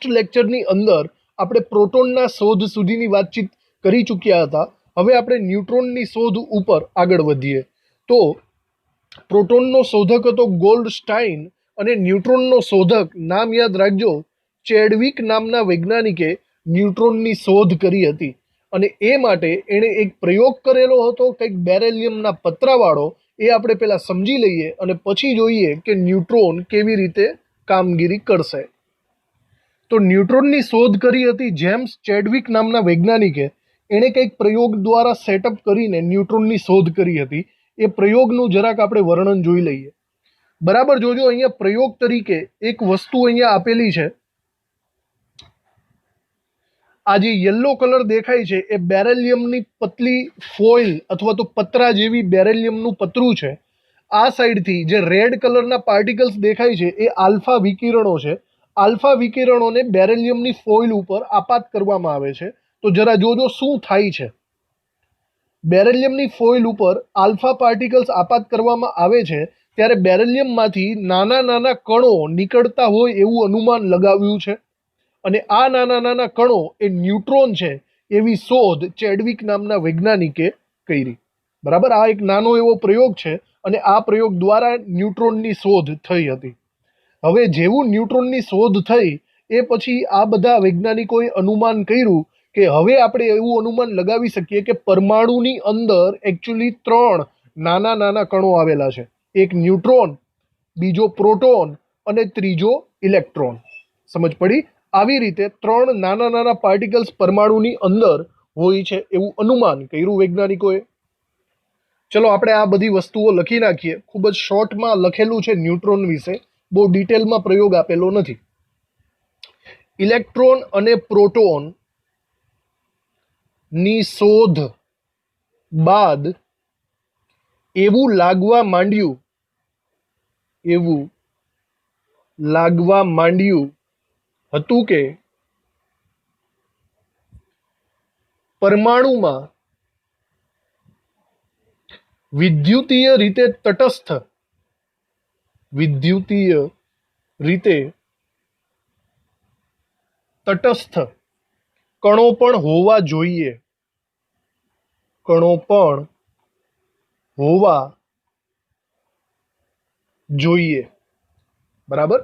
Last લેક્ચરની અંદર આપણે પ્રોટોનના શોધ સુધીની વાતચીત કરી ચૂક્યા હતા. હવે આપણે ન્યુટ્રોનની શોધ ઉપર આગળ વધીએ. તો પ્રોટોનનો શોધક હતો ગોલ્ડસ્ટાઇન અને ન્યુટ્રોનનો શોધક, નામ યાદ રાખજો, ચેડવિક નામના વૈજ્ઞાનિકે ન્યુટ્રોનની શોધ કરી હતી. અને એ માટે એણે એક પ્રયોગ કરેલો હતો, કંઈક બેરેલિયમના પતરાવાળો. એ આપણે પહેલાં સમજી લઈએ અને પછી જોઈએ કે ન્યુટ્રોન કેવી રીતે કામગીરી કરશે. તો ન્યુટ્રોનની શોધ કરી હતી જેમ્સ ચેડવિક નામના વૈજ્ઞાનિકે. એણે કંઈક પ્રયોગ દ્વારા સેટઅપ કરીને ન્યુટ્રોનની શોધ કરી હતી. એ પ્રયોગનું જરાક આપણે વર્ણન જોઈ લઈએ. બરાબર જોજો, અહીંયા પ્રયોગ તરીકે એક વસ્તુ અહીંયા આપેલી છે. આ જે યલો કલર દેખાય છે એ બેરેલિયમની પતલી ફોઇલ અથવા તો પતરા જેવી બેરેલિયમનું પતરું છે. આ સાઈડથી જે રેડ કલરના પાર્ટિકલ્સ દેખાય છે એ આલ્ફા વિકિરણો છે. આલ્ફા વિકિરણોને બેરેલિયમની ફોઇલ ઉપર આપાત કરવામાં આવે છે. તો જરા જોજો શું થાય છે. બેરેલિયમની ફોઇલ ઉપર આલ્ફા પાર્ટિકલ્સ આપાત કરવામાં આવે છે ત્યારે બેરેલિયમમાંથી નાના નાના કણો નીકળતા હોય એવું અનુમાન લગાવ્યું છે. અને આ નાના નાના કણો એ ન્યુટ્રોન છે એવી શોધ ચેડવિક નામના વૈજ્ઞાનિકે કરી. બરાબર, આ એક નાનો એવો પ્રયોગ છે અને આ પ્રયોગ દ્વારા ન્યુટ્રોનની શોધ થઈ હતી. હવે જેવું ન્યુટ્રોનની શોધ થઈ એ પછી આ બધા વૈજ્ઞાનિકોએ અનુમાન કર્યું કે હવે આપણે એવું અનુમાન લગાવી શકીએ કે પરમાણુની અંદર એકચ્યુઅલી 3 નાના નાના કણો આવેલા છે. એક ન્યુટ્રોન, બીજો પ્રોટોન અને ત્રીજો ઇલેક્ટ્રોન. સમજ પડી? આવી રીતે 3 નાના નાના પાર્ટિકલ્સ પરમાણુની અંદર હોય છે એવું અનુમાન કર્યું વૈજ્ઞાનિકોએ. ચલો આપણે આ બધી વસ્તુઓ લખી નાખીએ. ખૂબ જ શોર્ટમાં લખેલું છે ન્યુટ્રોન વિશે, બહુ ડિટેલમાં પ્રયોગ આપેલો નથી. ઇલેક્ટ્રોન અને પ્રોટોન ની શોધ બાદ એવું લાગવા માંડ્યું હતું કે પરમાણુમાં વિદ્યુતીય રીતે તટસ્થ કણો પણ હોવા જોઈએ. બરાબર,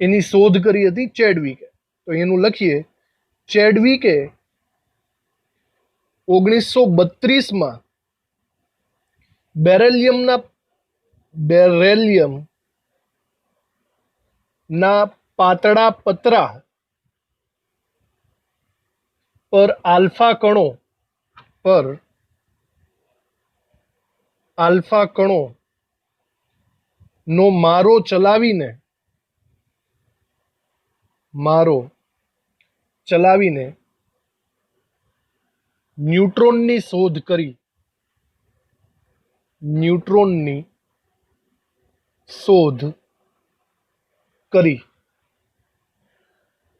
એની શોધ કરી હતી ચેડવિકે. તો એનું લખીએ. ચેડવિકે 1932માં બેરેલિયમના પાતળા પતરા પર આલ્ફા કણો નો મારો ચલાવીને ન્યુટ્રોનની શોધ કરી.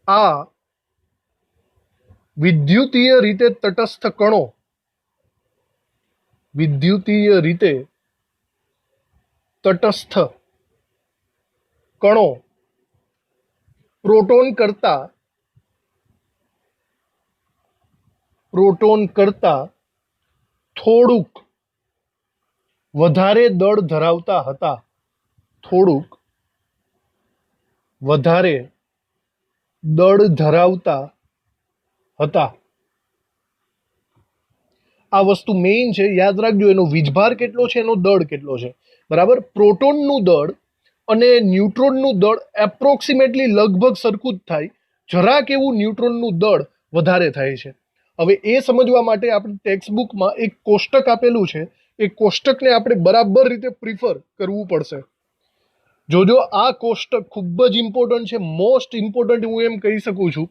આ વિદ્યુતીય રીતે તટસ્થ કણો પ્રોટોન કરતા થોડુંક વધારે દળ ધરાવતા હતા. આ વસ્તુ મેઇન છે, યાદ રાખજો. એનો વીજભાર કેટલો છે, એનો દળ કેટલો છે. બરાબર, પ્રોટોનનું દળ અને ન્યુટ્રોનનું દળ એપ્રોક્સિમેટલી લગભગ સરખું જ થાય. જરાક એવું ન્યુટ્રોનનું દળ વધારે થાય છે. હવે એ સમજવા માટે આપણે ટેક્સ્ટબુકમાં એક કોષ્ટક આપેલું છે. એ કોષ્ટકને આપણે બરાબર રીતે પ્રિફર કરવું પડશે. જોજો, આ કોષ્ટક ખૂબ જ ઇમ્પોર્ટન્ટ છે, મોસ્ટ ઇમ્પોર્ટન્ટ હું એમ કહી શકું છું.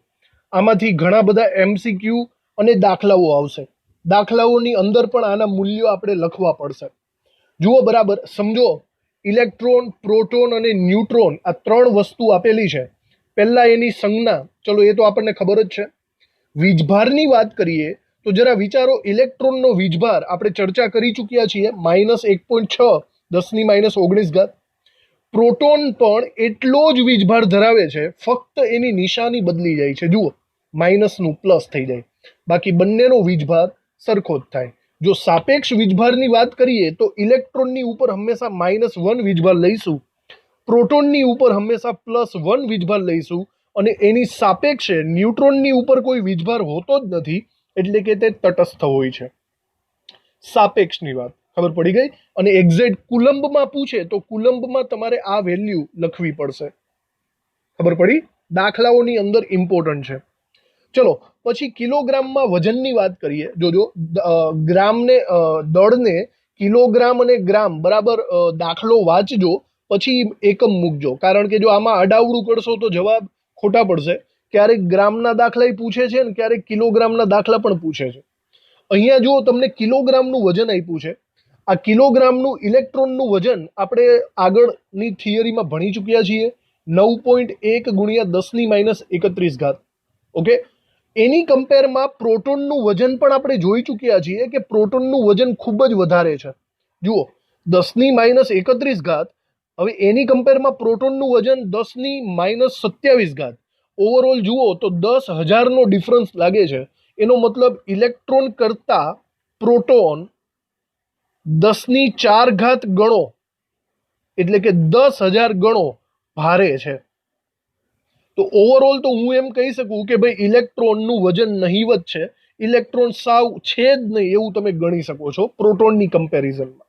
આમાંથી ઘણા બધા MCQ અને દાખલાઓ આવશે. દાખલાઓની અંદર પણ આના મૂલ્યો આપણે લખવા પડશે. જુઓ, બરાબર સમજો. ઇલેક્ટ્રોન, પ્રોટોન અને ન્યુટ્રોન આ 3 વસ્તુ આપેલી છે. પહેલા એની સંજ્ઞા, ચલો એ તો આપણને ખબર જ છે. વીજભારની વાત કરીએ તો જરા વિચારો. ઇલેક્ટ્રોનનો વીજભાર આપણે ચર્ચા કરી ચૂક્યા છીએ, -1.6 × 10⁻19. પ્રોટોન પણ એટલો જ વીજભાર ધરાવે છે, ફક્ત એની નિશાની બદલી જાય છે. જુઓ, માઇનસનું પ્લસ થઈ જાય, બાકી બંનેનો વીજભાર સરખો જ થાય. જો સાપેક્ષ વીજભારની વાત કરીએ તો ઇલેક્ટ્રોનની ઉપર હંમેશા -1 વીજભાર લઈશું, પ્રોટોનની ઉપર હંમેશા +1 વીજભાર લઈશું, અને એની સાપેક્ષે ન્યુટ્રોનની ઉપર કોઈ વીજભાર હોતો જ નથી, એટલે કે તે તટસ્થ હોય છે. સાપેક્ષની વાત ખબર પડી ગઈ. અને એક્ઝેક્ટ કુલંબમાં પૂછે તો કુલંબમાં તમારે આ વેલ્યુ લખવી પડશે. ખબર પડી? દાખલાઓની અંદર ઇમ્પોર્ટન્ટ છે. ચલો પછી કિલોગ્રામમાં વજનની વાત કરીએ. જોજો, ગ્રામને દળને કિલોગ્રામ અને ગ્રામ બરાબર દાખલો વાંચજો, પછી એકમ મૂકજો, કારણ કે જો આમાં અડાવડું કરશો તો જવાબ ખોટા પડશે. ક્યારેક ગ્રામના દાખલા પૂછે છે ને ક્યારેક કિલોગ્રામના દાખલા પણ પૂછે છે. અહીંયા જુઓ, તમને કિલોગ્રામનું વજન આપ્યું છે. આ કિલોગ્રામનું ઇલેક્ટ્રોનનું વજન આપણે આગળની થિયરીમાં ભણી ચૂક્યા છીએ, 9.1 × 10⁻31. ઓકે, એની કમ્પેરમાં પ્રોટોનનું વજન પણ આપણે જોઈ ચૂક્યા છીએ કે પ્રોટોનનું વજન ખૂબ જ વધારે છે. જુઓ, 10⁻31. હવે એની કમ્પેરમાં પ્રોટોનનું વજન 10⁻27. ઓવરઓલ જુઓ તો 10,000નો ડિફરન્સ લાગે છે. એનો મતલબ ઇલેક્ટ્રોન કરતા પ્રોટોન 10⁴ ગણો, એટલે કે 10,000 ગણો ભારે છે. તો ઓવરઓલ તો હું એમ કહી શકું કે ભાઈ ઇલેક્ટ્રોનનું વજન નહિવત છે, ઇલેક્ટ્રોન સાવ છે જ નહીં એવું તમે ગણી શકો છો પ્રોટોનની કમ્પેરિઝનમાં.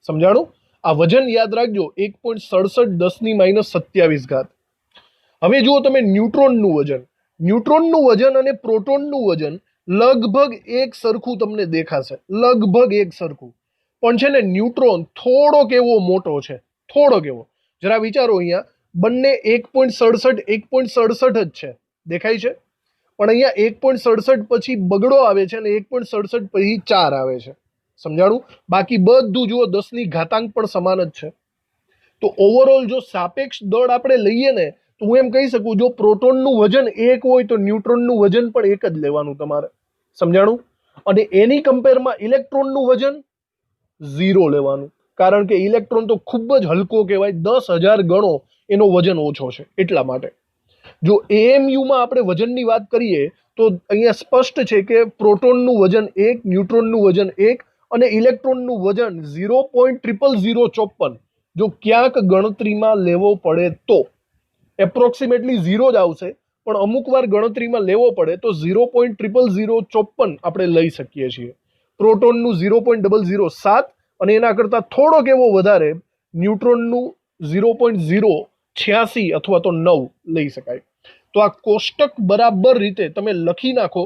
સમજાણું? આ વજન યાદ રાખજો, 1.67 10⁻27. હવે જુઓ તમે ન્યુટ્રોનનું વજન. ન્યુટ્રોનનું વજન અને પ્રોટોનનું વજન લગભગ એક સરખું તમને દેખાશે, લગભગ એક સરખું. પણ છે ને ન્યુટ્રોન થોડોક એવો મોટો છે, થોડોક એવો. જરા વિચારો, અહીંયા બંને 1.67 જ છે, દેખાય છે? પણ અહીંયા 1.67 પછી બગડો આવે છે અને 1.67 પછી 4 આવે છે. સમજાણું? બાકી બધું જુઓ 10ની ઘાતાંક પણ સમાન જ છે. તો ઓવરઓલ જો સાપેક્ષ દળ આપણે લઈએ ને તો હું એમ કહી શકું, જો પ્રોટોનનું વજન 1 હોય તો ન્યુટ્રોનનું વજન પણ 1 જ લેવાનું તમારે. સમજાણું? અને એની કમ્પેરમાં ઇલેક્ટ્રોનનું વજન 0 લેવાનું, કારણ કે ઇલેક્ટ્રોન તો ખૂબ જ હલકો કહેવાય, 10,000 ગણો એનો વજન ઓછો છે એટલા માટે. જો એએમયુમાં આપણે વજનની વાત કરીએ તો અહીંયા સ્પષ્ટ છે કે પ્રોટોનનું વજન 1, ન્યુટ્રોનનું વજન 1 અને ઇલેક્ટ્રોનનું વજન 0.0054. જો ક્યાંક ગણતરીમાં લેવો પડે તો એપ્રોક્સિમેટલી 0 જ આવશે, પણ અમુક વાર ગણતરીમાં લેવો પડે તો 0.0054 આપણે લઈ શકીએ છીએ. પ્રોટોનનું 0.007 અને એના કરતાં થોડોક એવો વધારે ન્યુટ્રોનનું 0.086 અથવા તો 9 લઈ શકાય. તો આ કોષ્ટક બરાબર રીતે તમે લખી નાખો,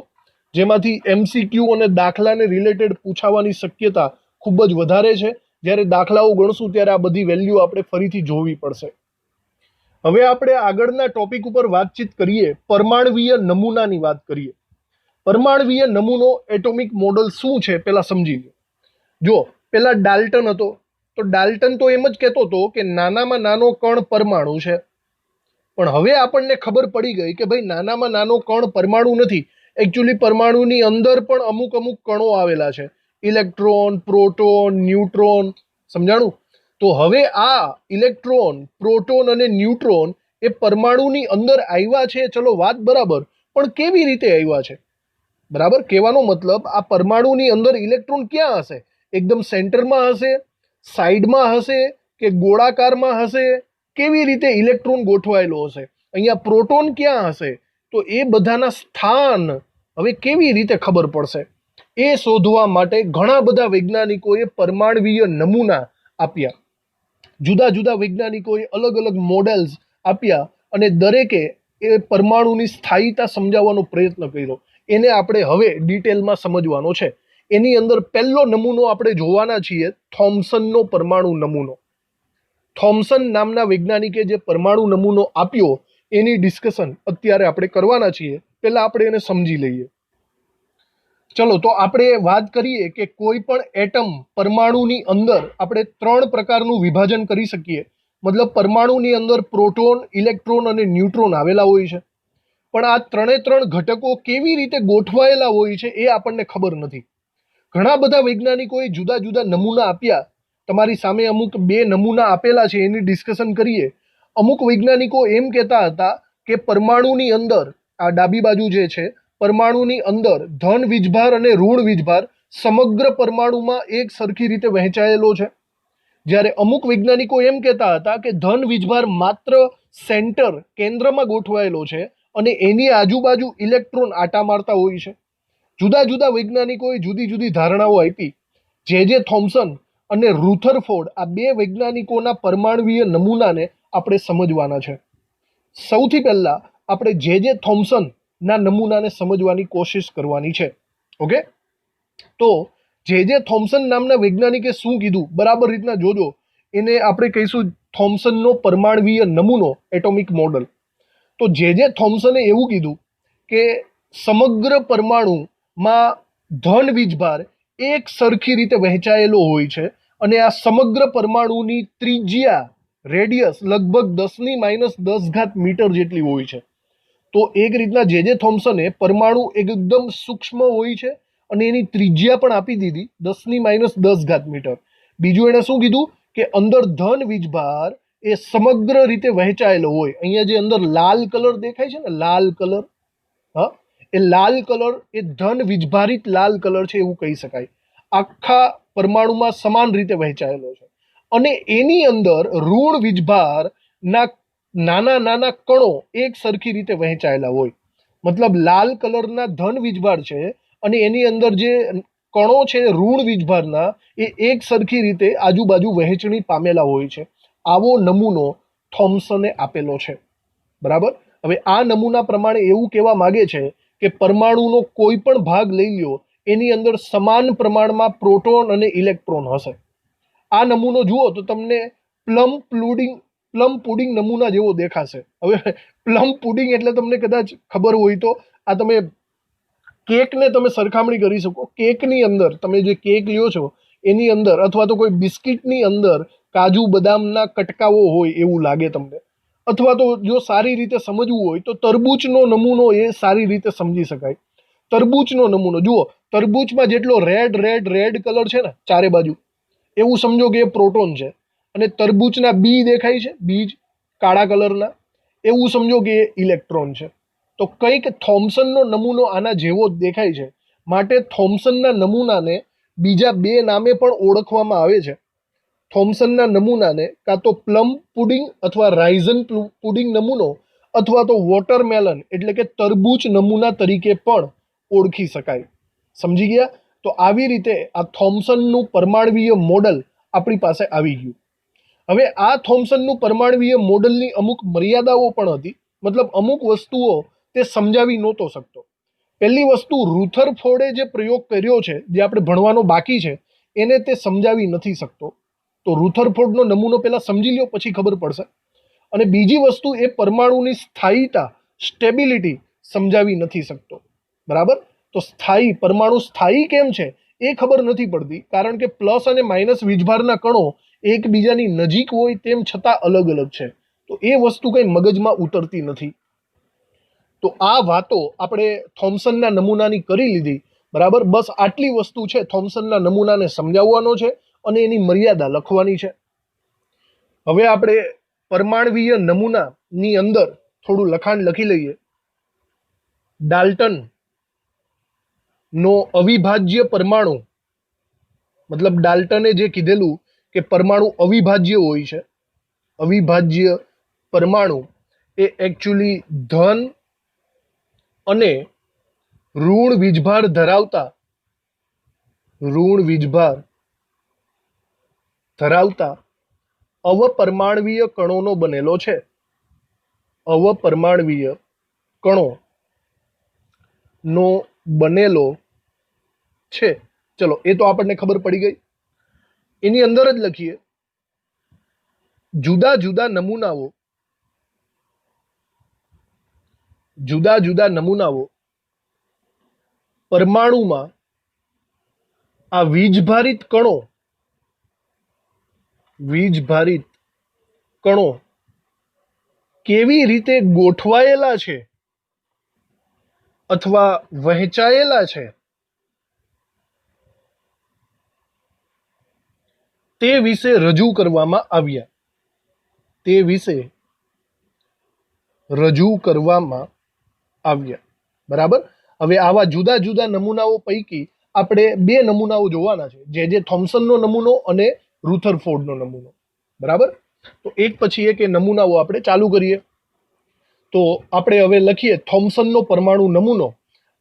જેમાંથી MCQ અને દાખલાને રિલેટેડ પૂછાવાની શક્યતા ખૂબ જ વધારે છે. જ્યારે દાખલાઓ ગણશું ત્યારે આ બધી વેલ્યુ આપણે ફરીથી જોવી પડશે. હવે આપણે આગળના ટોપિક ઉપર વાતચીત કરીએ, પરમાણવીય નમૂનાની વાત કરીએ. પરમાણવીય નમૂનો એટોમિક મોડલ શું છે પેલા સમજી લો. જો પેલા ડાલ્ટન હતો, તો ડાલ્ટન તો એમ જ કહેતો હતો કે નાનામાં નાનો કણ પરમાણુ છે. પણ હવે આપણને ખબર પડી ગઈ કે ભાઈ નાનામાં નાનો કણ પરમાણુ નથી, એકચ્યુઅલી પરમાણુની અંદર પણ અમુક કણો આવેલા છે, ઇલેક્ટ્રોન, પ્રોટોન, ન્યુટ્રોન. સમજાણું? તો હવે આ ઇલેક્ટ્રોન, પ્રોટોન અને ન્યુટ્રોન એ પરમાણુની અંદર આવ્યા છે. ચલો વાત બરાબર, પણ કેવી રીતે આવ્યા છે? બરાબર, કહેવાનો મતલબ આ પરમાણુની અંદર ઇલેક્ટ્રોન ક્યાં હશે? એકદમ સેન્ટરમાં હશે, સાઈડમાં હશે કે ગોળાકારમાં હશે? કેવી રીતે ઇલેક્ટ્રોન ગોઠવાયેલો હશે? અહીંયા પ્રોટોન ક્યાં હશે? તો એ બધાના સ્થાન હવે કેવી રીતે ખબર પડશે? એ શોધવા માટે ઘણા બધા વૈજ્ઞાનિકોએ પરમાણવીય નમૂના આપ્યા. જુદા જુદા વૈજ્ઞાનિકોએ અલગ અલગ મોડેલ્સ આપ્યા અને દરેકે એ પરમાણુની સ્થાયીતા સમજાવવાનો પ્રયત્ન કર્યો. એને આપણે હવે ડિટેલમાં સમજવાનો છે. એની અંદર પહેલો નમૂનો આપણે જોવાના છીએ, થોમ્સનનો પરમાણુ નમૂનો. થોમ્સન નામના વૈજ્ઞાનિકે જે પરમાણુ નમૂનો આપ્યો એની ડિસ્કશન અત્યારે આપણે કરવાના છીએ. પહેલા આપણે એને સમજી લઈએ. ચલો, તો આપણે વાત કરીએ કે કોઈ પણ એટમ પરમાણુની અંદર આપણે 3 પ્રકારનું વિભાજન કરી શકીએ. મતલબ પરમાણુની અંદર પ્રોટોન, ઇલેક્ટ્રોન અને ન્યુટ્રોન આવેલા હોય છે. પણ આ 3 ઘટકો કેવી રીતે ગોઠવાયેલા હોય છે એ આપણને ખબર નથી. ઘણા બધા વૈજ્ઞાનિકોએ જુદા જુદા નમૂના આપ્યા તમારી સામે અમુક બે નમૂના આપેલા છે, એની ડિસ્કશન કરીએ. અમુક વૈજ્ઞાનિકો એમ કહેતા હતા કે પરમાણુની અંદર, આ ડાબી બાજુ જે છે, પરમાણુની અંદર ધન વીજભાર અને ઋણ વીજભાર સમગ્ર પરમાણુમાં એક સરખી રીતે વહેંચાયેલો છે. જ્યારે અમુક વૈજ્ઞાનિકો એમ કહેતા હતા કે ધન વીજભાર માત્ર સેન્ટર, કેન્દ્રમાં ગોઠવાયેલો છે અને એની આજુબાજુ ઇલેક્ટ્રોન આટા મારતા હોય છે. જુદા જુદા વૈજ્ઞાનિકોએ જુદી જુદી ધારણાઓ આપી. જે થોમ્સન અને રુથરફોર્ડ, આ બે વૈજ્ઞાનિકોના પરમાણુવીય નમૂનાને આપણે સમજવાના છે. સૌથી પહેલા આપણે જે થોમ્સનના નમૂનાને સમજવાની કોશિશ કરવાની છે. ઓકે, તો જે થોમ્સન નામના વૈજ્ઞાનિકે શું કીધું બરાબર રીતના જોજો. એને આપણે કહીશું થોમ્સનનો પરમાણુવીય નમૂનો, એટોમિક મોડલ. તો જે થોમ્સને એવું કીધું કે સમગ્ર પરમાણુમાં ધન વીજભાર એક સરખી રીતે વહેંચાયેલો હોય છે અને આ સમગ્ર પરમાણુની ત્રિજ્યા, રેડિયસ લગભગ 10⁻10 મીટર જેટલી હોય છે. તો એક રીતના જે થોમ્સને પરમાણુ એકદમ સૂક્ષ્મ હોય છે અને એની ત્રિજ્યા પણ આપી દીધી 10⁻10 મીટર. બીજું એણે શું કીધું કે અંદર ધન વીજભાર એ સમગ્ર રીતે વહેંચાયેલો હોય. અહીંયા જે અંદર લાલ કલર દેખાય છે ને, લાલ કલર, હા, એ લાલ કલર એ ધન વીજભારિત લાલ કલર છે એવું કહી શકાય. આખા પરમાણુમાં સમાન રીતે વહેંચાયેલો છે. અને એની અંદર ઋણ વીજભારના નાના નાના કણો એક સરખી રીતે વહેંચાયેલા હોય. મતલબ લાલ કલરના ધન વીજભાર છે અને એની અંદર જે કણો છે ઋણ વીજભારના, એ એક સરખી રીતે આજુબાજુ વહેંચણી પામેલા હોય છે. આવો નમૂનો થોમ્સને આપેલો છે. બરાબર. હવે આ નમૂના પ્રમાણે એવું કહેવા માંગે છે કે પરમાણુનો કોઈ પણ ભાગ લઈ લ્યો, એની અંદર સમાન પ્રમાણમાં પ્રોટોન અને ઇલેક્ટ્રોન હશે. આ નમૂનો જુઓ તો તમને પ્લમ પુડિંગ નમૂના જેવો દેખાશે. હવે પ્લમ પુડિંગ એટલે તમને કદાચ ખબર હોય તો, આ તમે કેકને તમે સરખામણી કરી શકો. કેકની અંદર તમે જે કેક લ્યો છો એની અંદર, અથવા તો કોઈ બિસ્કિટની અંદર કાજુ બદામના કટકાઓ હોય એવું લાગે તમને. અથવા તો જો સારી રીતે સમજવું હોય તો તરબૂચનો નમૂનો એ સારી રીતે સમજી શકાય. તરબૂચનો નમૂનો જુઓ, તરબૂચમાં જેટલો રેડ રેડ રેડ કલર છે ને ચારે બાજુ, એવું સમજો કે એ પ્રોટોન છે. અને તરબૂચના બી દેખાય છે, બીજ કાળા કલરના, એવું સમજો કે એ ઇલેક્ટ્રોન છે. તો કંઈક થોમ્સનનો નમૂનો આના જેવો જ દેખાય છે. માટે થોમ્સનના નમૂનાને બીજા બે નામે પણ ઓળખવામાં આવે છે. થોમ્સનના નમૂનાને કાં તો પ્લમ પુડિંગ અથવા રાઇઝન પુડિંગ નમૂનો, અથવા તો વોટરમેલન એટલે કે તરબૂચ નમૂના તરીકે પણ ઓળખી શકાય. સમજી ગયા? તો આવી રીતે આ થોમ્સનનું પરમાણુવીય મોડલ આપણી પાસે આવી ગયું. હવે આ થોમ્સનનું પરમાણુવીય મોડલની અમુક મર્યાદાઓ પણ હતી. મતલબ અમુક વસ્તુઓ તે સમજાવી નહોતો શકતો. પહેલી વસ્તુ, રુથરફોર્ડે જે પ્રયોગ કર્યો છે, જે આપણે ભણવાનો બાકી છે, એને તે સમજાવી નથી શકતો. તો રુથરફોર્ડનો નમૂનો પહેલા સમજી લ્યો, પછી ખબર પડશે. અને બીજી વસ્તુ, એ પરમાણુની સ્થાયીતા, સ્ટેબિલિટી સમજાવી નથી શકતો. બરાબર. તો પરમાણુ સ્થાયી કેમ છે એ ખબર નથી પડતી, કારણ કે પ્લસ અને માઇનસ વીજભારના કણો એકબીજાની નજીક હોય તેમ છતાં અલગ અલગ છે. તો એ વસ્તુ કંઈ મગજમાં ઉતરતી નથી. તો આ વાતો આપણે થોમ્સનના નમૂનાની કરી લીધી. બરાબર. બસ આટલી વસ્તુ છે, થોમ્સનના નમૂનાને સમજાવવાનો છે અને એની મર્યાદા લખવાની છે. હવે આપણે પરમાણુવીય નમૂનાની અંદર થોડું લખાણ લખી લઈએ. ડાલ્ટન નો અવિભાજ્ય પરમાણુ, મતલબ ડાલ્ટને જે કીધેલું કે પરમાણુ અવિભાજ્ય હોય છે, અવિભાજ્ય પરમાણુ એ એકચ્યુઅલી ધન અને ઋણ વીજભાર ધરાવતા અવપરમાણવીય કણોનો બનેલો છે. અવપરમાણવીય કણો નો બનેલો છે. ચલો, એ તો આપણને ખબર પડી ગઈ. એની અંદર જ લખીએ, જુદા જુદા નમૂનાઓ પરમાણુમાં આ વીજભારિત કણો કેવી રીતે ગોઠવાયેલા છે અથવા વહેંચાયેલા છે તે વિશે રજૂ કરવામાં આવ્યા. તે વિશે રજૂ કરવામાં આવ્યા. બરાબર. હવે આવા જુદા જુદા નમૂનાઓ પૈકી આપણે બે નમૂનાઓ જોવાના છે, જે થોમ્સનનો નમૂનો અને રુથરફોર્ડનો નમૂનો. બરાબર. તો એક પછી એક એ નમૂનાઓ આપણે ચાલુ કરીએ. તો આપણે હવે લખીએ થોમ્સનનો પરમાણુ નમૂનો.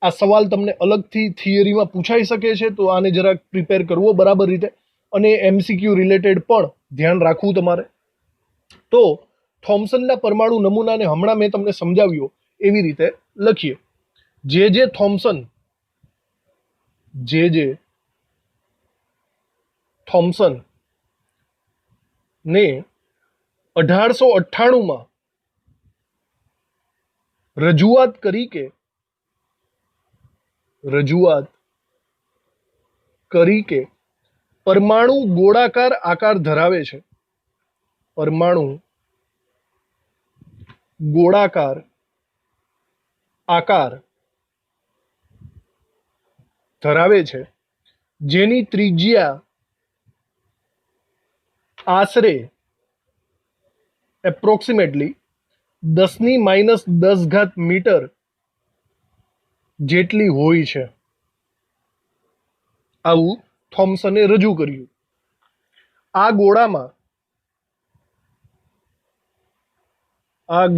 આ સવાલ તમને અલગથી થિયરીમાં પૂછાઈ શકે છે, તો આને જરાક પ્રિપેર કરવો બરાબર રીતે, અને એમસીક્યુ રિલેટેડ પણ ધ્યાન રાખવું તમારે. તો થોમ્સનના પરમાણુ નમૂનાને હમણાં મેં તમને સમજાવ્યો એવી રીતે લખીએ. જે થોમ્સન ને 1898માં રજૂઆત કરી કે પરમાણુ ગોળાકાર આકાર ધરાવે છે. પરમાણુ ગોળાકાર આકાર ધરાવે છે, જેની ત્રિજ્યા આશરે એપ્રોક્સિમેટલી 10⁻10 મીટર જેટલી હોય છે. આવું થોમ્સને રજૂ કર્યું. આ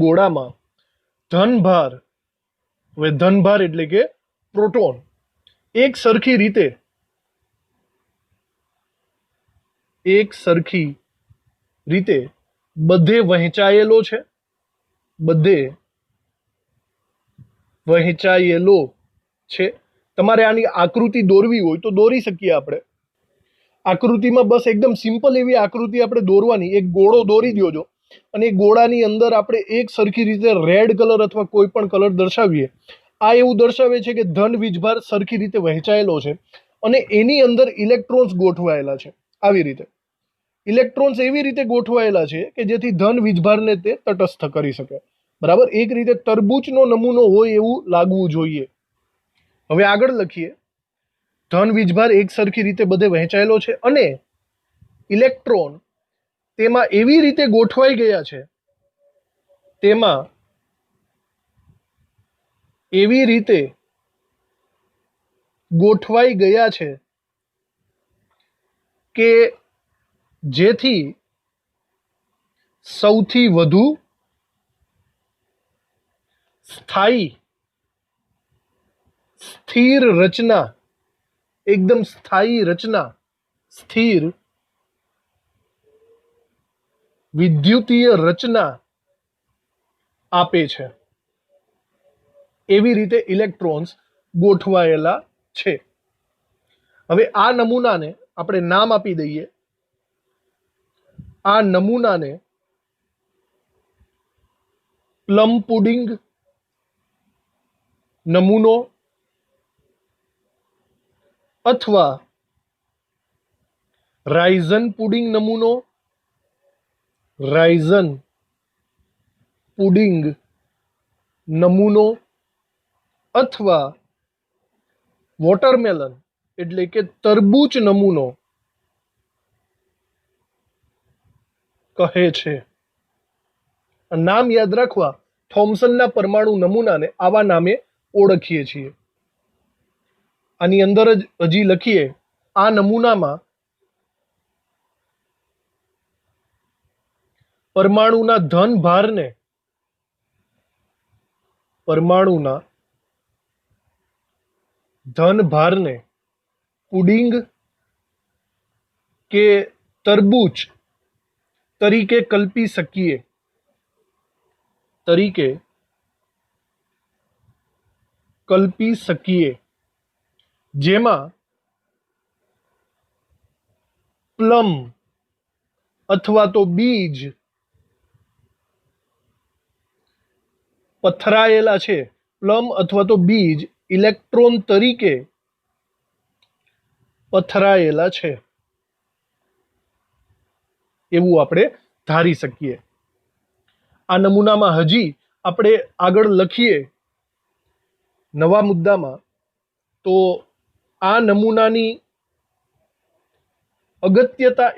ગોળામાં ધનભાર, હવે ધનભાર એટલે કે પ્રોટોન, એક સરખી રીતે બધે વહેંચાયેલો છે. તમારે આની આકૃતિ દોરવી હોય તો દોરી શકીએ આપણે. આકૃતિમાં બસ એકદમ સિમ્પલ એવી આકૃતિ આપણે દોરવાની. એક ગોળો દોરી દ્યોજો અને ગોળાની અંદર આપણે એક સરખી રીતે રેડ કલર અથવા કોઈ પણ કલર દર્શાવીએ. આ એવું દર્શાવે છે કે ધન વીજભાર સરખી રીતે વહેંચાયેલો છે અને એની અંદર ઇલેક્ટ્રોન્સ ગોઠવાયેલા છે. આવી રીતે ઇલેક્ટ્રોન્સ એવી રીતે ગોઠવાયેલા છે કે જેથી ધન વીજભારને તે તટસ્થ કરી શકે. બરાબર. એક રીતે તરબૂચનો નમૂનો હોય એવું લાગવું જોઈએ. હવે આગળ લખીએ. ધન વીજભાર એક સરખી રીતે બધે વહેંચાયેલો છે અને ઇલેક્ટ્રોન તેમાં એવી રીતે ગોઠવાઈ ગયા છે કે જેથી સૌથી વધુ સ્થિર રચના, એકદમ સ્થાયી રચના, સ્થિર વિદ્યુતીય રચના આપે છે. એવી રીતે ઇલેક્ટ્રોન્સ ગોઠવાયેલા છે. હવે આ નમૂનાને આપણે નામ આપી દઈએ. આ નમૂનાને પ્લમ પુડિંગ નમૂનો અથવા રાઇઝન પુડિંગ નમૂનો અથવા વોટરમેલન એટલે કે તરબૂચ નમૂનો કહે છે. નામ યાદ રાખવા. થોમ્સનના પરમાણુ નમૂનાને આવા નામે ઓળખીએ છીએ. આની અંદર જ હજી લખીએ. આ નમૂનામાં પરમાણુના ધનભારને પુડિંગ કે તરબૂચ તરીકે કલ્પી શકીએ, જેમાં પ્લમ અથવા તો બીજ પથરાયેલા છે. પ્લમ અથવા તો બીજ ઇલેક્ટ્રોન તરીકે પથરાયેલા છે એવું આપણે ધારી શકીએ. આ નમૂનામાં હજી આપણે આગળ લખીએ નવા મુદ્દામાં, તો આ નમૂનાની અગત્યતા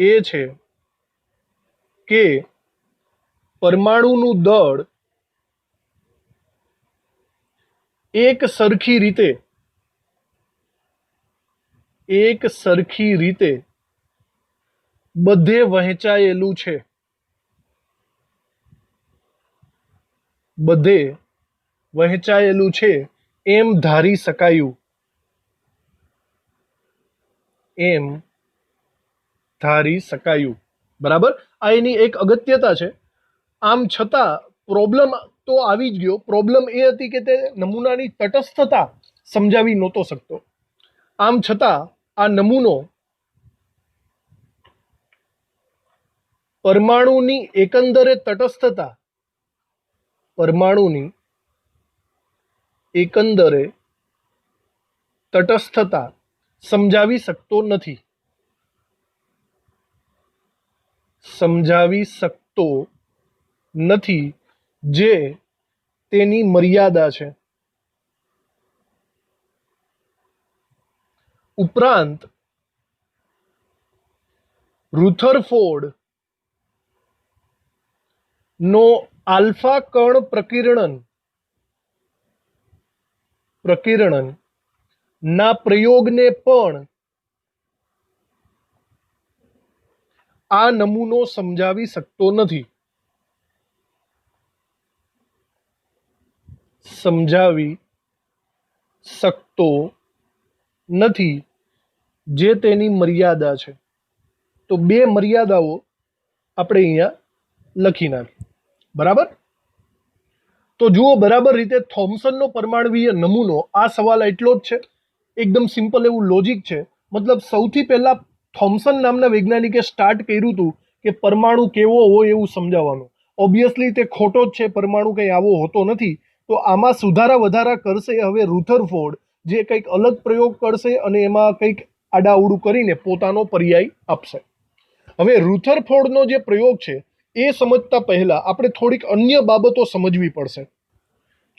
એ છે કે પરમાણુનું દળ એક સરખી રીતે બધે વહેંચાયેલું છે એમ ધારી શકાયું. બરાબર. આ એની એક અગત્યતા છે. આમ છતાં પ્રોબ્લેમ તો આવી જ ગયો. પ્રોબ્લેમ એ હતી કે તે નમૂનાની તટસ્થતા સમજાવી નહોતો શકતો. આમ છતાં આ નમૂનો પરમાણુની એકંદરે તટસ્થતા સમજાવી શકતો નથી જે તેની મર્યાદા છે. ઉપરાંત રુથરફોર્ડ નો આલ્ફા કણ પ્રકીર્ણન ના પ્રયોગને પણ આ નમૂનો સમજાવી શકતો નથી જે તેની મર્યાદા છે. તો બે મર્યાદાઓ આપણે અહીંયા લખી નાખી. બરાબર. તો જુઓ, બરાબર રીતે થોમ્સનનો પરમાણુવીય નમૂનો, આ સવાલ એટલો જ છે. એકદમ સિમ્પલ એવું લોજિક છે. મતલબ સૌથી પહેલા થોમ્સન નામના વૈજ્ઞાનિકે સ્ટાર્ટ કર્યું હતું કે પરમાણુ કેવો હોય એવું સમજાવવાનું. ઓબ્વિયસલી તે ખોટો જ છે, પરમાણુ કંઈ આવો હોતો નથી. તો આમાં સુધારા વધારા કરશે હવે રુથરફોર્ડ, જે કંઈક અલગ પ્રયોગ કરશે અને એમાં કંઈક આડાઅવડું કરીને પોતાનો પર્યાય આપશે. હવે રુથરફોર્ડનો જે પ્રયોગ છે એ સમજતા પહેલા આપણે થોડીક અન્ય બાબતો સમજવી પડશે.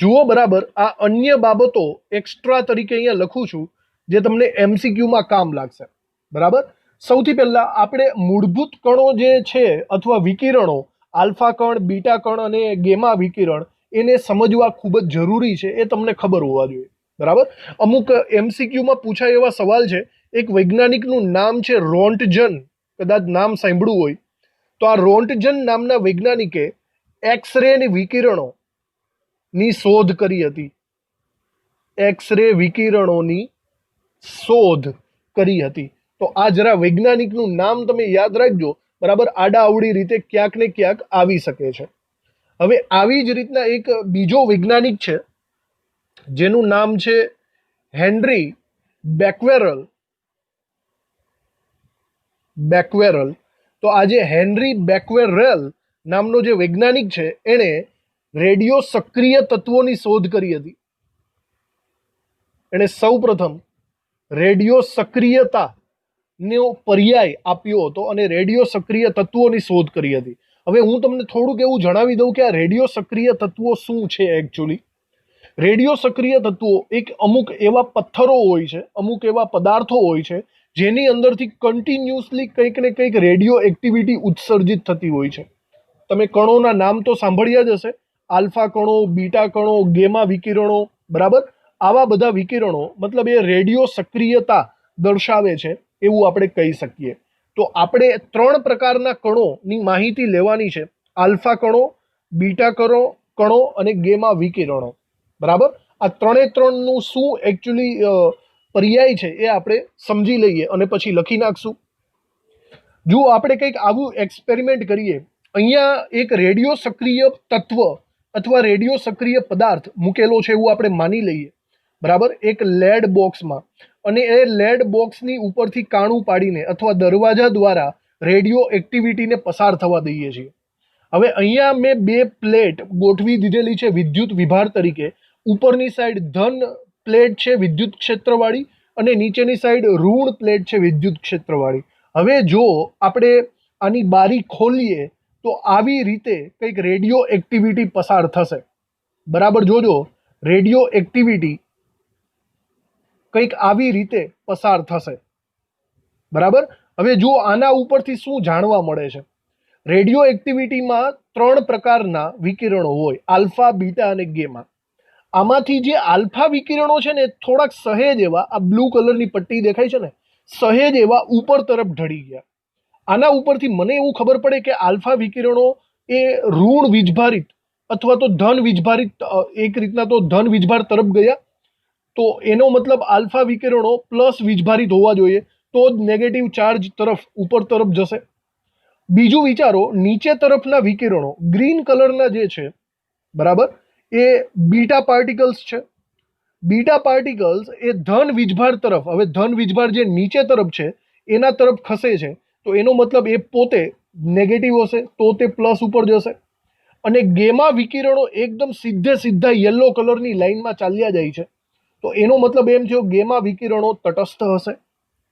જુઓ, બરાબર, આ અન્ય બાબતો એક્સ્ટ્રા તરીકે અહીંયા લખું છું, જે તમને એમસીક્યુમાં કામ લાગશે. બરાબર. સૌથી પહેલા આપણે મૂળભૂત કણો જે છે અથવા વિકિરણો, આલ્ફા કણ, બીટા કણ અને ગેમા વિકિરણ, એને સમજવા ખૂબ જ જરૂરી છે. એ તમને ખબર હોવા જોઈએ. બરાબર. અમુક એમસીક્યુમાં પૂછાય એવા સવાલ છે. એક વૈજ્ઞાનિકનું નામ છે રોન્ટજન, કદાચ નામ સાંભળ્યું હોય તો. આ રોન્ટજન નામના વૈજ્ઞાનિકે એક્સરે વિકિરણો ની શોધ કરી હતી. એક્સરે વિકિરણોની શોધ કરી હતી. તો આ જરા વૈજ્ઞાનિકનું નામ તમે યાદ રાખજો. બરાબર. આડાઅવડી રીતે ક્યાંક ને ક્યાંક આવી શકે છે. હવે આવી જ રીતના એક બીજો વૈજ્ઞાનિક છે જેનું નામ છે હેનરી બેક્વેરલ. તો આ જે હેનરી બેક્વેરેલ નામનો જે વૈજ્ઞાનિક છે એણે રેડિયો સક્રિય તત્વોની શોધ કરી હતી. એણે સૌપ્રથમ રેડિયો સક્રિયતાનો પર્યાય આપ્યો હતો અને રેડિયો સક્રિય તત્વોની શોધ કરી હતી. હવે હું તમને થોડુંક એવું જણાવી દઉં કે આ રેડિયો સક્રિય તત્વો શું છે. એકચ્યુઅલી રેડિયો સક્રિય તત્વો એક અમુક એવા પથ્થરો હોય છે, અમુક એવા પદાર્થો હોય છે જેની અંદરથી કન્ટિન્યુઅસલી કંઈક ને કંઈક રેડિયો એક્ટિવિટી ઉત્સર્જિત થતી હોય છે. તમે કણોના નામ તો સાંભળ્યા જ હશે. આલ્ફા કણો, બીટા કણો, ગેમા વિકિરણો. બરાબર. આવા બધા વિકિરણો મતલબ એ રેડિયો સક્રિયતા દર્શાવે છે એવું આપણે કહી શકીએ. તો આપણે 3 પ્રકારના કણોની માહિતી લેવાની છે: આલ્ફા કણો, બીટા કણો અને ગેમા વિકિરણો. બરાબર. આ 3નું શું એકચ્યુઅલી પર્યાય છે એ આપણે સમજી લઈએ અને પછી લખી નાખશું. જો આપણે કંઈક આવું એક્સપેરિમેન્ટ કરીએ. અહીંયા એક રેડિયો સક્રિય તત્વ અથવા રેડિયો સક્રિય પદાર્થ મૂકેલો છે એવું આપણે માની લઈએ. બરાબર. એક લેડ બોક્સમાં, અને એ લેડ બોક્સની ઉપરથી કાણું પાડીને અથવા દરવાજા દ્વારા રેડિયો એક્ટિવિટીને પસાર થવા દઈએ છીએ. હવે અહીંયા મેં 2 પ્લેટ ગોઠવી દીધેલી છે વિદ્યુત વિભાર તરીકે. ઉપરની સાઈડ ધન પ્લેટ છે વિદ્યુત ક્ષેત્રવાળી અને નીચેની સાઈડ ઋણ પ્લેટ છે વિદ્યુત ક્ષેત્રવાળી. હવે જો આપણે આની બારી ખોલીએ તો આવી રીતે કંઈક રેડિયો એક્ટિવિટી પસાર થશે. બરાબર. જોજો, રેડિયો એક્ટિવિટી કંઈક આવી રીતે પસાર થશે. બરાબર. હવે જુઓ આના ઉપરથી શું જાણવા મળે છે. રેડિયો એક્ટિવિટીમાં 3 પ્રકારના વિકિરણો હોય, આલ્ફા, બીટા અને ગેમા. આમાંથી જે આલ્ફા વિકિરણો છે ને થોડાક સહેજ એવા, આ બ્લુ કલરની પટ્ટી દેખાય છે ને, સહેજ એવા ઉપર તરફ ઢળી ગયા. આના ઉપરથી મને એવું ખબર પડે કે આલ્ફા વિકિરણો એ ઋણ વીજભારિત અથવા તો ધન વીજભારિત, એક રીતના તો ધન વીજભાર તરફ ગયા. તો એનો મતલબ આલ્ફા વિકિરણો પ્લસ વીજભારિત હોવા જોઈએ, તો જ નેગેટિવ ચાર્જ તરફ ઉપર તરફ જશે. બીજું વિચારો, નીચે તરફના વિકિરણો ગ્રીન કલરના જે છે, બરાબર, એ બીટા પાર્ટિકલ્સ છે. બીટા પાર્ટિકલ્સ એ ધન વીજભાર તરફ, હવે ધન વીજભાર જે નીચે તરફ છે એના તરફ ખસે છે, તો એનો મતલબ એ પોતે નેગેટિવ હશે, તો તે પ્લસ ઉપર જશે. અને ગેમા વિકિરણો એકદમ સીધા યલો કલરની લાઇનમાં ચાલ્યા જાય છે, તો એનો મતલબ એમ થયો ગેમા વિકિરણો તટસ્થ હશે.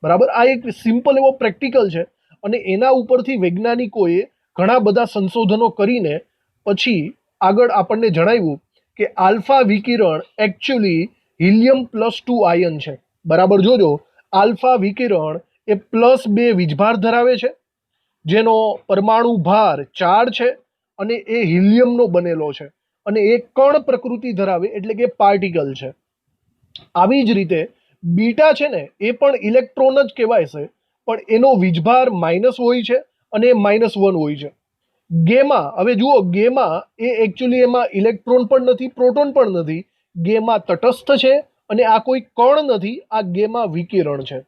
બરાબર. આ એક સિમ્પલ એવો પ્રેક્ટિકલ છે અને એના ઉપરથી વૈજ્ઞાનિકોએ ઘણા બધા સંશોધનો કરીને પછી આગળ આપણને જણાવ્યું કે આલ્ફા વિકિરણ એકચ્યુઅલી હિલિયમ+2 આયન છે. બરાબર. જોજો, આલ્ફા વિકિરણ એ +2 વીજભાર ધરાવે છે, જેનો પરમાણુ ભાર 4 છે અને એ હિલિયમનો બનેલો છે અને એ કણ પ્રકૃતિ ધરાવે, એટલે કે પાર્ટિકલ છે. આવી જ રીતે બીટા છે ને એ પણ ઇલેક્ટ્રોન જ કહેવાય છે, પણ એનો વીજભાર માઇનસ હોય છે અને -1 હોય છે. ગેમા, હવે જુઓ, ગેમા એ એકચ્યુઅલી એમાં ઇલેક્ટ્રોન પણ નથી, પ્રોટોન પણ નથી. ગેમા તટસ્થ છે અને આ કોઈ કણ નથી, આ ગેમા વિકિરણ છે.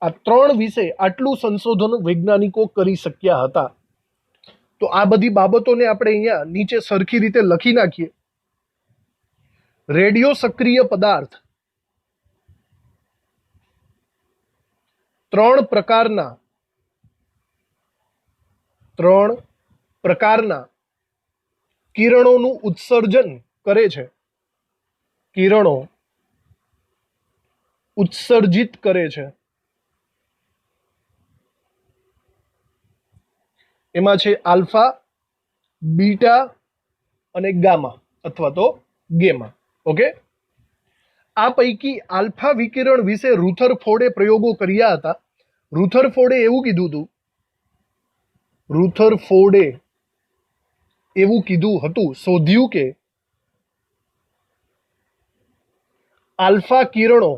આ 3 વિશે આટલું સંશોધન વૈજ્ઞાનિકો કરી શક્યા હતા. તો આ બધી બાબતોને આપણે અહીંયા નીચે સરખી રીતે લખી નાખીએ. રેડિયો સક્રિય પદાર્થ 3 પ્રકારના કિરણોનું ઉત્સર્જન કરે છે. કિરણો ઉત્સર્જિત કરે છે. એમાં છે આલ્ફા, બીટા અને ગામા અથવા તો ગેમા. ઓકે. આ પૈકી આલ્ફા વિકિરણ વિશે રુથરફોર્ડે પ્રયોગો કર્યા હતા. રુથરફોર્ડે એવું કીધું હતું, શોધ્યું કે આલ્ફા કિરણો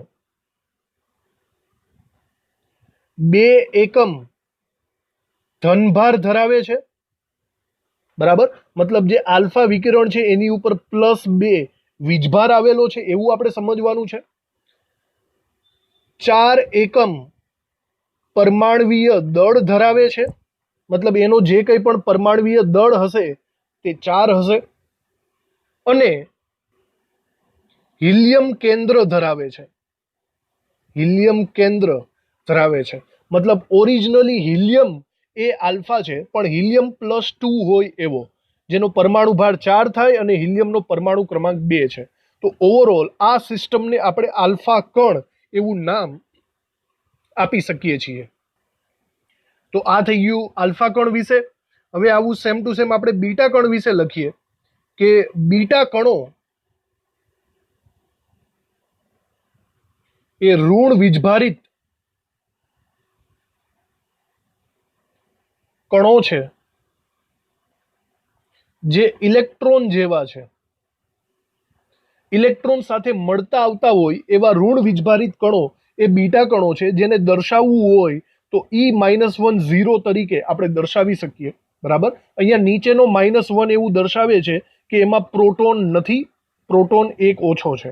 2 એકમ ધનભાર ધરાવે છે. બરાબર. મતલબ જે આલ્ફા વિકિરણ છે એની ઉપર +2 વીજભાર આવેલો છે એવું આપણે સમજવાનું છે. 4 એકમ પરમાણવીય દળ ધરાવે છે, મતલબ એનો જે કંઈ પણ પરમાણવીય દળ હશે તે 4 હશે. અને હિલિયમ કેન્દ્ર ધરાવે છે. મતલબ ઓરિજિનલી હિલિયમ એ આલ્ફા છે, પણ હિલિયમ+2 હોય એવો, જેનો પરમાણુ ભાર 4 થાય અને હિલિયમનો પરમાણુ ક્રમાંક 2 છે. તો ઓવરઓલ આ સિસ્ટમને આપણે આલ્ફા કણ એવું નામ આપી શકીએ છીએ. તો આ થઈ ગયું આલ્ફા કણ વિશે. હવે આવું સેમ ટુ સેમ આપણે બીટા કણ વિશે લખીએ કે બીટા કણો એ ઋણ વીજભારિત કણો છે જે ઇલેક્ટ્રોન જેવા છે. ઇલેક્ટ્રોન સાથે મળતા આવતા હોય એવા ઋણ વીજભારિત કણો એ બીટા કણો છે, જેને દર્શાવવું હોય તો E-10 તરીકે આપણે દર્શાવી શકીએ. બરાબર. અહીંયા નીચેનો -1 એવું દર્શાવે છે કે એમાં પ્રોટોન નથી, પ્રોટોન એક ઓછો છે.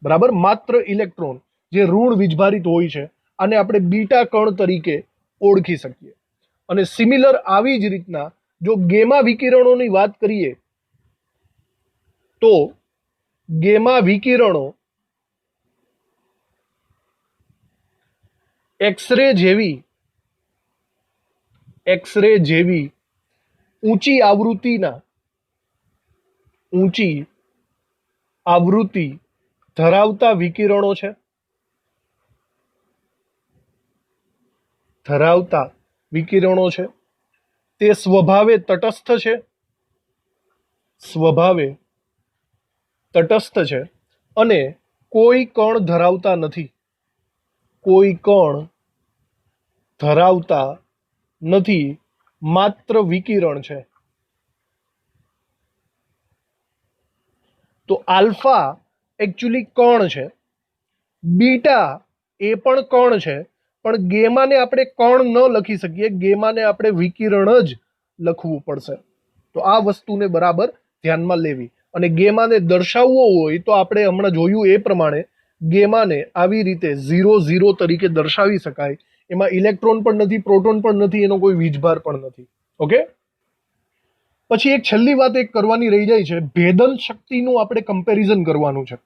બરાબર. માત્ર ઇલેક્ટ્રોન જે ઋણ વીજભારિત હોય છે, આને આપણે બીટા કણ તરીકે ઓળખી શકીએ. અને સિમિલર આવી જ રીતના જો ગેમા વિકિરણોની વાત કરીએ તો ગેમા વિકિરણો એક્સરે જેવી ઊંચી આવૃત્તિ ધરાવતા વિકિરણો છે. તે સ્વભાવે તટસ્થ છે અને કોઈ કણ ધરાવતા નથી. કોઈ કણ ધરાવતા નથી, માત્ર વિકિરણ છે. તો આલ્ફા એકચ્યુઅલી કણ છે, બીટા એ પણ કણ છે, પણ ગેમાને આપણે કણ ન લખી શકીએ, ગેમાને આપણે વિકિરણ જ લખવું પડશે. તો આ વસ્તુને બરાબર ધ્યાનમાં લેવી. અને ગેમાને દર્શાવવો હોય તો આપણે હમણાં જોયું એ પ્રમાણે ગેમાને આવી રીતે 0 તરીકે દર્શાવી શકાય. એમાં ઇલેક્ટ્રોન પણ નથી, પ્રોટોન પણ નથી, એનો કોઈ વીજભાર પણ નથી. ઓકે. પછી એક છેલ્લી વાત એક કરવાની રહી જાય છે, ભેદન શક્તિનું આપણે કમ્પેરિઝન કરવાનું છે.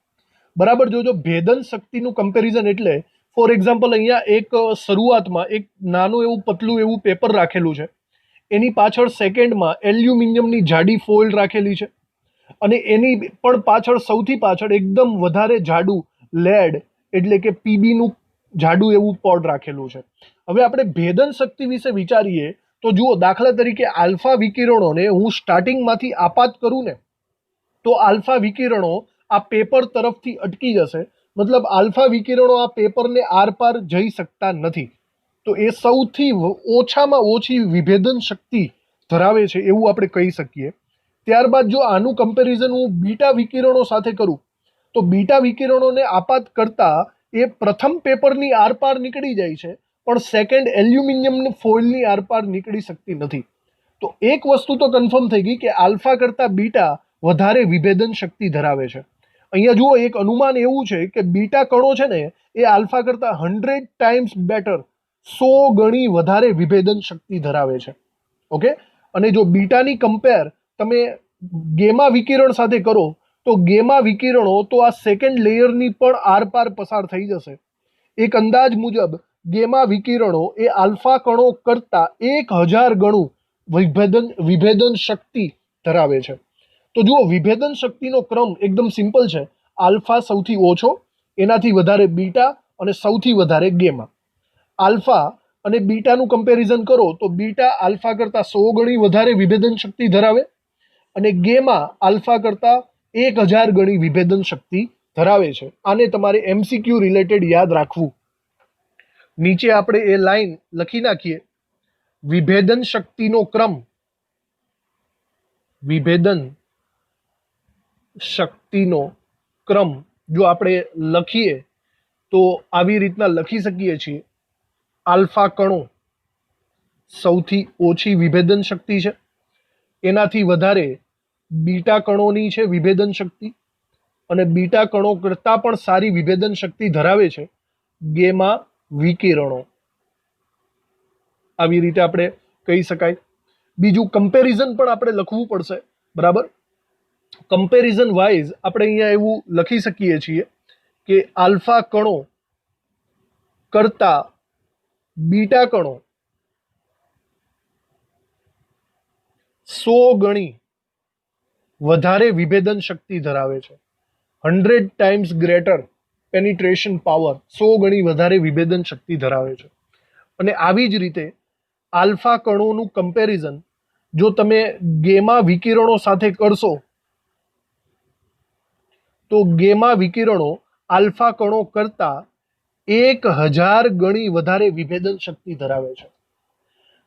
બરાબર જોજો, ભેદન શક્તિનું કમ્પેરિઝન એટલે ફોર એક્ઝામ્પલ અહીંયા એક શરૂઆતમાં એક નાનું એવું પતલું એવું પેપર રાખેલું છે, એની પાછળ સેકન્ડમાં એલ્યુમિનિયમની જાડી ફોઇલ રાખેલી છે, અને એની પણ પાછળ સૌથી પાછળ એકદમ વધારે જાડું લેડ એટલે કે પીબીનું જાડું એવું પોડ રાખેલું છે. હવે આપણે ભેદન શક્તિ વિશે વિચારીએ તો જુઓ, દાખલા તરીકે આલ્ફા વિકિરણોને હું સ્ટાર્ટિંગમાંથી આપાત કરું ને તો આલ્ફા વિકિરણો આ પેપર તરફથી અટકી જશે, મતલબ આલ્ફા વિકિરણો આ પેપરને આરપાર જઈ શકતા નથી. તો એ સૌથી ઓછામાં ઓછી વિભેદન શક્તિ ધરાવે છે એવું આપણે કહી શકીએ. ત્યારબાદ જો આનું કમ્પેરિઝન હું બીટા વિકિરણો સાથે કરું તો બીટા વિકિરણોને આપાત કરતા એ પ્રથમ પેપરની આરપાર નીકળી જાય છે, પણ સેકન્ડ એલ્યુમિનિયમની ફોઇલની આરપાર નીકળી શકતી નથી. તો એક વસ્તુ તો કન્ફર્મ થઈ ગઈ કે આલ્ફા કરતાં બીટા વધારે વિભેદન શક્તિ ધરાવે છે. અહીંયા જુઓ, એક અનુમાન એવું છે કે બીટા કણો છે ને એ આલ્ફા કરતાં 100 ટાઈમ્સ બેટર, 100 ગણી વધારે વિભેદન શક્તિ ધરાવે છે. ઓકે. અને જો બીટાની કમ્પેર તમે ગેમા વિકિરણ સાથે કરો તો ગેમા વિકિરણો તો આ સેકન્ડ લેયરની પણ આરપાર પસાર થઈ જશે. એક અંદાજ મુજબ ગેમા વિકિરણો એ આલ્ફા કણો કરતાં 1000 ગણું વિભેદન શક્તિ ધરાવે છે. તો જુઓ, વિભેદન શક્તિનો ક્રમ એકદમ સિમ્પલ છે. આલ્ફા સૌથી ઓછો, એનાથી વધારે બીટા અને સૌથી વધારે ગેમા. આલ્ફા અને બીટાનું કમ્પેરિઝન કરો તો બીટા આલ્ફા કરતાં 100 ગણી વધારે વિભેદન શક્તિ ધરાવે અને ગેમા આલ્ફા કરતાં 1000 ગણી વિભેદન શક્તિ ધરાવે છે. આને તમારે એમસીક્યુ રિલેટેડ યાદ રાખવું. નીચે આપણે એ લાઈન લખી નાખીએ, વિભેદન શક્તિનો ક્રમ, વિભેદન શક્તિનો ક્રમ જો આપણે લખીએ તો આવી રીતના લખી શકીએ છીએ. આલ્ફા કણો સૌથી ઓછી વિભેદન શક્તિ છે, એનાથી વધારે બીટા કણોની છે વિભેદન શક્તિ, અને બીટા કણો કરતાં પણ સારી વિભેદન શક્તિ ધરાવે છે ગેમા વિકિરણો. આવી રીતે આપણે કહી શકાય. બીજું કમ્પેરિઝન પણ આપણે લખવું પડશે. બરાબર. કમ્પેરિઝન વાઇઝ આપણે અહીંયા એવું લખી શકીએ છીએ કે આલ્ફા કણો કરતાં બીટા કણો 100 ગણી વધારે વિભેદન શક્તિ ધરાવે છે. 100 ટાઈમ્સ ગ્રેટર પેનિટ્રેશન પાવર, 100 ગણી વધારે વિભેદન શક્તિ ધરાવે છે. અને આવી જ રીતે આલ્ફા કણોનું કમ્પેરિઝન જો તમે ગેમા વિકિરણો સાથે કરશો તો ગેમા વિકિરણો આલ્ફા કણો કરતાં 1000 ગણી વધારે વિભેદન શક્તિ ધરાવે છે.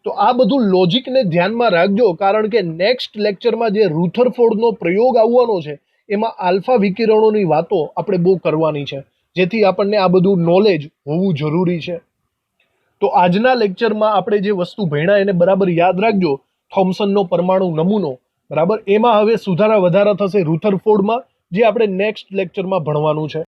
તો આ બધું લોજિકને ધ્યાનમાં રાખજો, કારણ કે નેક્સ્ટ લેક્ચરમાં જે રુથરફોર્ડનો પ્રયોગ આવવાનો છે એમાં આલ્ફા વિકિરણોની વાતો આપણે બહુ કરવાની છે, જેથી આપણને આ બધું નોલેજ હોવું જરૂરી છે. તો આજના લેક્ચરમાં આપણે જે વસ્તુ ભણ્યા એને બરાબર યાદ રાખજો. થોમ્સનનો પરમાણુ નમૂનો, બરાબર, એમાં હવે સુધારા વધારા થશે રુથરફોર્ડમાં, જે આપણે નેક્સ્ટ લેક્ચરમાં ભણવાનું છે.